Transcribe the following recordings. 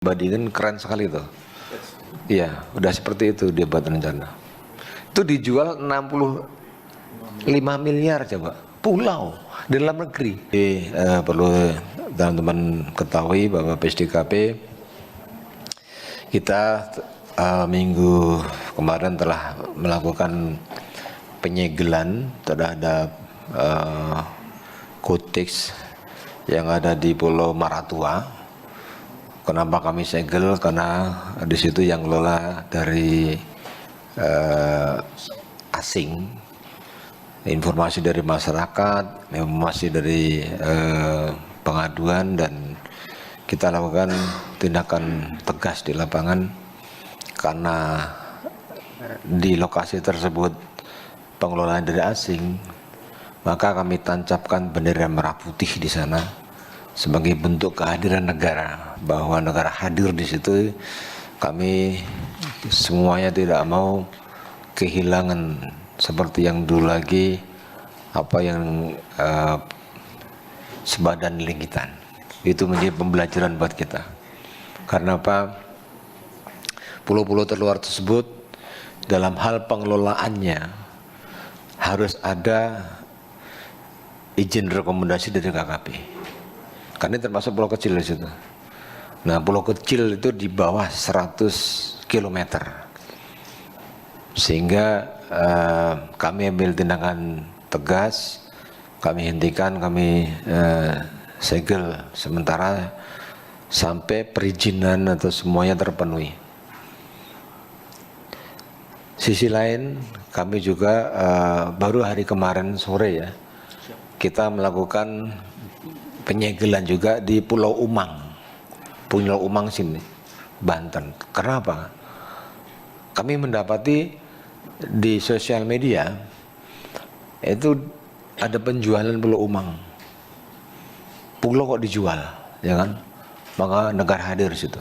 Bandingin keren sekali tuh. Iya, udah seperti itu dia buat rencana. Itu dijual 65 miliar coba. Pulau di dalam negeri. Perlu teman-teman ketahui bahwa PSDKP kita minggu kemarin telah melakukan penyegelan terhadap Kotex yang ada di Pulau Maratua. Kenapa kami segel? Karena di situ yang lola dari asing, informasi dari masyarakat, informasi dari pengaduan, dan kita lakukan tindakan tegas di lapangan karena di lokasi tersebut pengelolaan dari asing, maka kami tancapkan bendera merah putih di sana sebagai bentuk kehadiran negara, bahwa negara hadir di situ. Kami semuanya tidak mau kehilangan seperti yang dulu lagi, apa yang sebadan lingkitan. Itu menjadi pembelajaran buat kita. Karena apa? Pulau-pulau terluar tersebut dalam hal pengelolaannya harus ada izin rekomendasi dari KKP. Karena ini termasuk pulau kecil di situ. Nah, pulau kecil itu di bawah 100 km. Sehingga kami ambil tindakan tegas, kami hentikan, kami segel sementara sampai perizinan atau semuanya terpenuhi. Sisi lain, kami juga baru hari kemarin sore ya, kita melakukan penyegelan juga di Pulau Umang, Pulau Umang sini, Banten. Kenapa? Kami mendapati di sosial media itu ada penjualan Pulau Umang. Pulau kok dijual, ya kan? Maka negara hadir situ.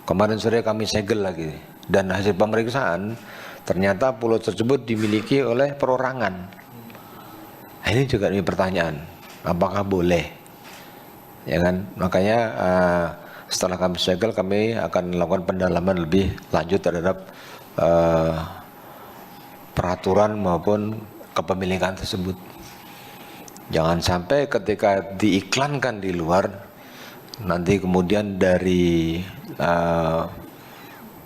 Kemarin sore kami segel lagi, dan hasil pemeriksaan ternyata pulau tersebut dimiliki oleh perorangan. Nah, ini juga ada pertanyaan, apakah boleh? Ya kan, makanya setelah kami segel, kami akan melakukan pendalaman lebih lanjut terhadap peraturan maupun kepemilikan tersebut. Jangan sampai ketika diiklankan di luar, nanti kemudian dari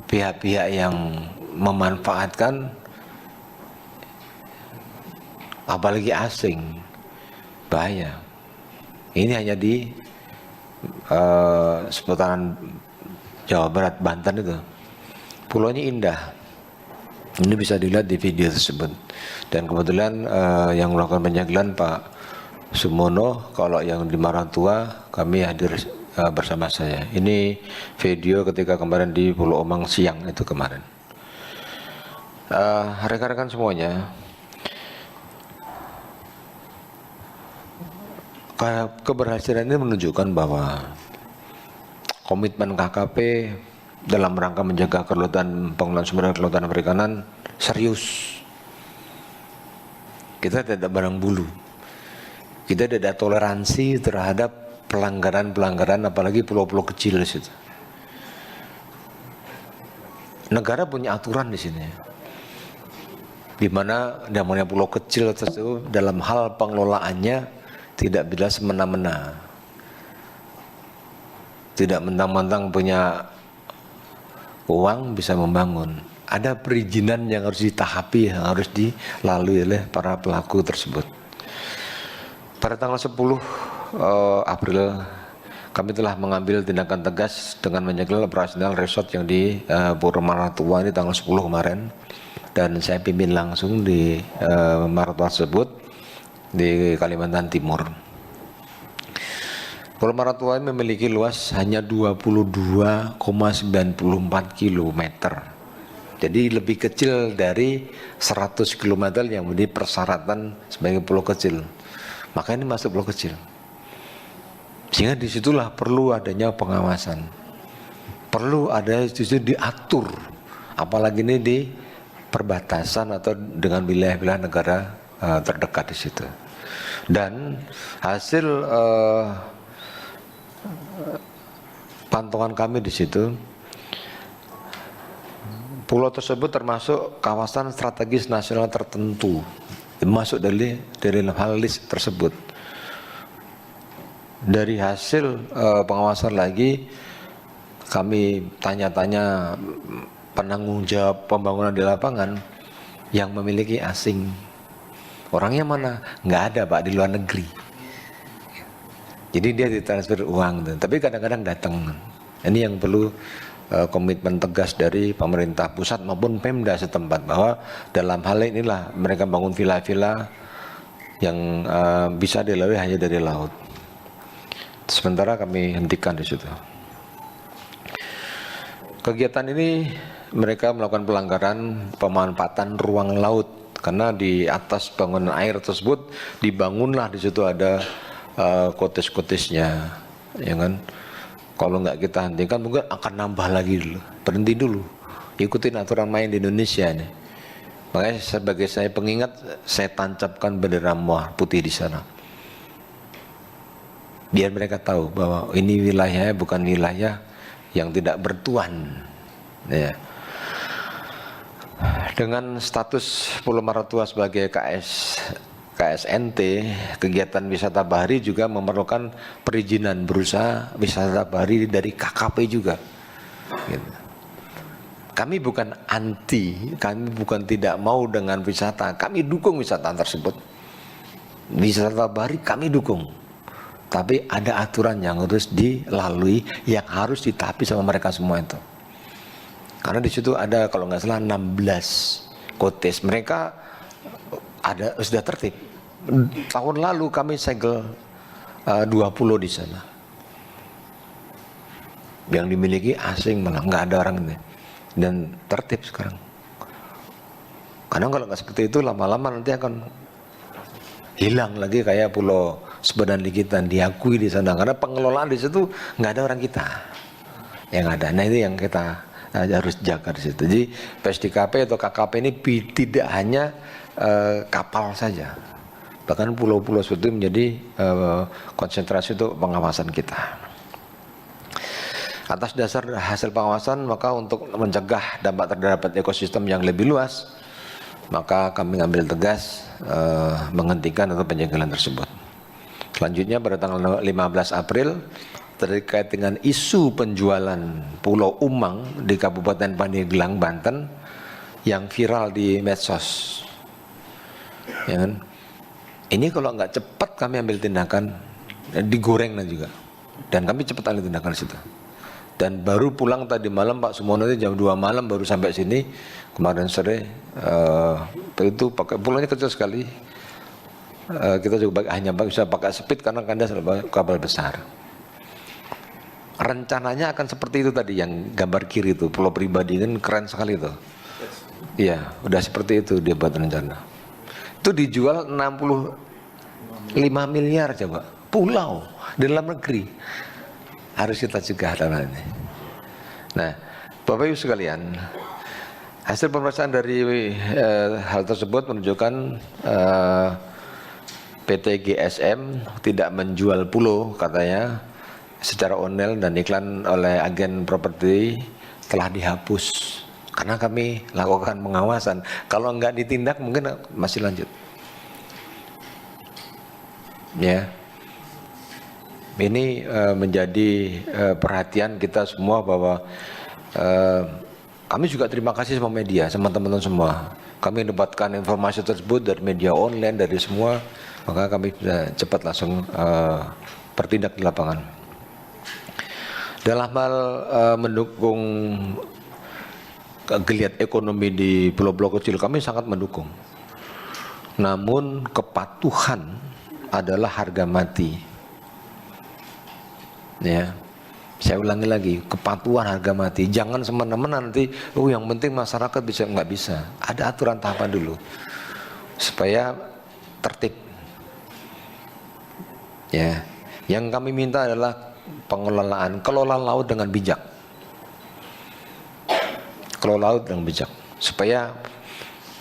pihak-pihak yang memanfaatkan, apalagi asing, bahaya. Ini hanya di seputaran Jawa Barat, Banten itu. Pulaunya indah. Ini bisa dilihat di video tersebut. Dan kebetulan yang melakukan penyegelan Pak Sumono, kalau yang di Maratua kami hadir bersama saya. Ini video ketika kemarin di Pulau Omang siang itu kemarin. Rekan-rekan semuanya, keberhasilan ini menunjukkan bahwa komitmen KKP dalam rangka menjaga kelautan, pengelolaan sumber daya kelautan perikanan serius. Kita tidak barang bulu. Kita tidak toleransi terhadap pelanggaran-pelanggaran, apalagi pulau-pulau kecil di situ. Negara punya aturan di sini, di mana namanya pulau kecil tersebut dalam hal pengelolaannya tidak bisa semena-mena, tidak mentang-mentang punya uang bisa membangun. Ada perizinan yang harus ditahapi, yang harus dilalui oleh para pelaku tersebut. Pada tanggal 10 April kami telah mengambil tindakan tegas dengan menyegel operasional resort yang di Pulau Maratua ini tanggal 10 kemarin, dan saya pimpin langsung di Maratua tersebut di Kalimantan Timur. Pulau Maratua memiliki luas hanya 22,94 km. Jadi lebih kecil dari 100 km yang menjadi persyaratan sebagai pulau kecil. Maka ini masuk pulau kecil. Sehingga disitulah perlu adanya pengawasan. Perlu ada justru diatur. Apalagi ini di perbatasan atau dengan wilayah-wilayah negara terdekat di situ. Dan hasil pantauan kami di situ, pulau tersebut termasuk kawasan strategis nasional tertentu, masuk dari hal list tersebut. Dari hasil pengawasan lagi, kami tanya-tanya penanggung jawab pembangunan di lapangan yang memiliki asing. Orangnya mana? Nggak ada Pak, di luar negeri. Jadi dia ditransfer uang, tapi kadang-kadang datang. Ini yang perlu komitmen tegas dari pemerintah pusat maupun Pemda setempat, bahwa dalam hal inilah mereka bangun villa-villa yang bisa dilalui hanya dari laut. Sementara kami hentikan di situ. Kegiatan ini mereka melakukan pelanggaran pemanfaatan ruang laut, karena di atas bangunan air tersebut dibangunlah di situ ada kotis-kotisnya, ya kan? Kalau nggak kita hentikan mungkin akan nambah lagi dulu. Berhenti dulu, ikutin aturan main di Indonesia ini. Makanya sebagai saya pengingat, saya tancapkan bendera merah putih di sana, biar mereka tahu bahwa ini wilayahnya bukan wilayah yang tidak bertuan, ya. Dengan status Pulau Maratua sebagai KSNT, kegiatan wisata bahari juga memerlukan perizinan berusaha wisata bahari dari KKP juga. Gitu. Kami bukan anti, kami bukan tidak mau dengan wisata, kami dukung wisata tersebut. Wisata bahari kami dukung, tapi ada aturan yang harus dilalui, yang harus ditaati sama mereka semua itu. Karena di situ ada kalau nggak salah 16 kotes, mereka ada sudah tertib. Tahun lalu kami segel 20 di sana, yang dimiliki asing, malah nggak ada orang ini, dan tertib sekarang. Karena kalau nggak seperti itu lama-lama nanti akan hilang lagi kayak Pulau Sebadan Likitan, diakui di sana karena pengelolaan di situ nggak ada orang kita yang ada. Nah itu yang kita harus jaga di situ. Jadi PSDKP atau KKP ini tidak hanya kapal saja, bahkan pulau-pulau seperti itu menjadi konsentrasi untuk pengawasan kita. Atas dasar hasil pengawasan, maka untuk mencegah dampak terhadap ekosistem yang lebih luas, maka kami ngambil tegas menghentikan atau penjagalan tersebut. Selanjutnya pada tanggal 15 April terkait dengan isu penjualan Pulau Umang di Kabupaten Pandeglang, Banten yang viral di medsos, ya kan? Ini kalau nggak cepat kami ambil tindakan, digoreng juga, dan kami cepat ambil tindakan di situ. Dan baru pulang tadi malam Pak Sumono itu jam 2 malam baru sampai sini kemarin sore. Itu pakai pulangnya kecil sekali. Kita juga hanya bisa pakai speed karena kandas kapal besar. Rencananya akan seperti itu tadi yang gambar kiri itu, pulau pribadi kan keren sekali itu. Iya, udah seperti itu dia buat rencana. Itu dijual 65 miliar coba, pulau di dalam negeri. Harus kita cegah tanah ini. Nah, Bapak Ibu sekalian, hasil pemeriksaan dari hal tersebut menunjukkan PT GSM tidak menjual pulau katanya secara online, dan iklan oleh agen properti telah dihapus karena kami lakukan pengawasan. Kalau nggak ditindak mungkin masih lanjut. Ya, ini menjadi perhatian kita semua bahwa kami juga terima kasih sama media, sama teman-teman semua. Kami mendapatkan informasi tersebut dari media online, dari semua, maka kami bisa cepat langsung bertindak di lapangan. Dalam hal mendukung geliat ekonomi di pulau-pulau kecil, kami sangat mendukung. Namun kepatuhan adalah harga mati. Ya, saya ulangi lagi, kepatuhan harga mati. Jangan semena-mena nanti, yang penting masyarakat bisa, nggak bisa. Ada aturan tahapan dulu supaya tertib. Ya, yang kami minta adalah kelola laut dengan bijak. Kelola laut dengan bijak supaya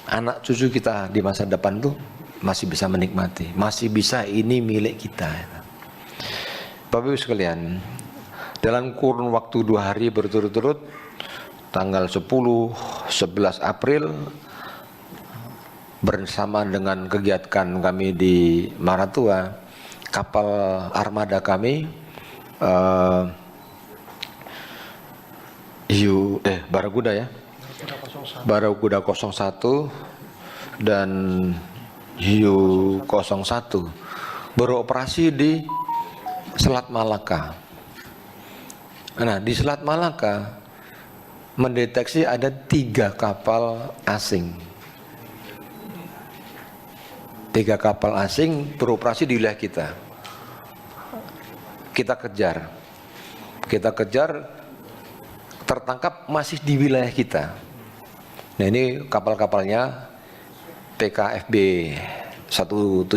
anak cucu kita di masa depan tuh masih bisa menikmati, masih bisa ini milik kita. Bapak Ibu sekalian, dalam kurun waktu 2 hari berturut-turut, tanggal 10, 11 April, bersama dengan kegiatan kami di Maratua, kapal armada kami Barakuda ya, Barakuda 01 dan Hiu 01 beroperasi di Selat Malaka. Nah, di Selat Malaka mendeteksi ada 3 kapal asing. 3 kapal asing beroperasi di wilayah kita. Kita kejar, tertangkap masih di wilayah kita. Nah, ini kapal-kapalnya PKFB 172,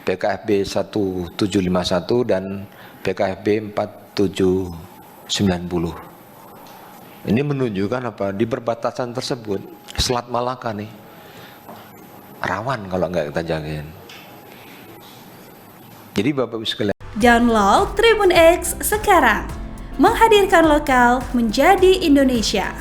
PKFB 1751 dan PKFB 4790. Ini menunjukkan apa? Di perbatasan tersebut, Selat Malaka nih rawan kalau nggak kita jagain. Jadi Bapak Ibu sekalian, download Tribun X sekarang, menghadirkan lokal menjadi Indonesia.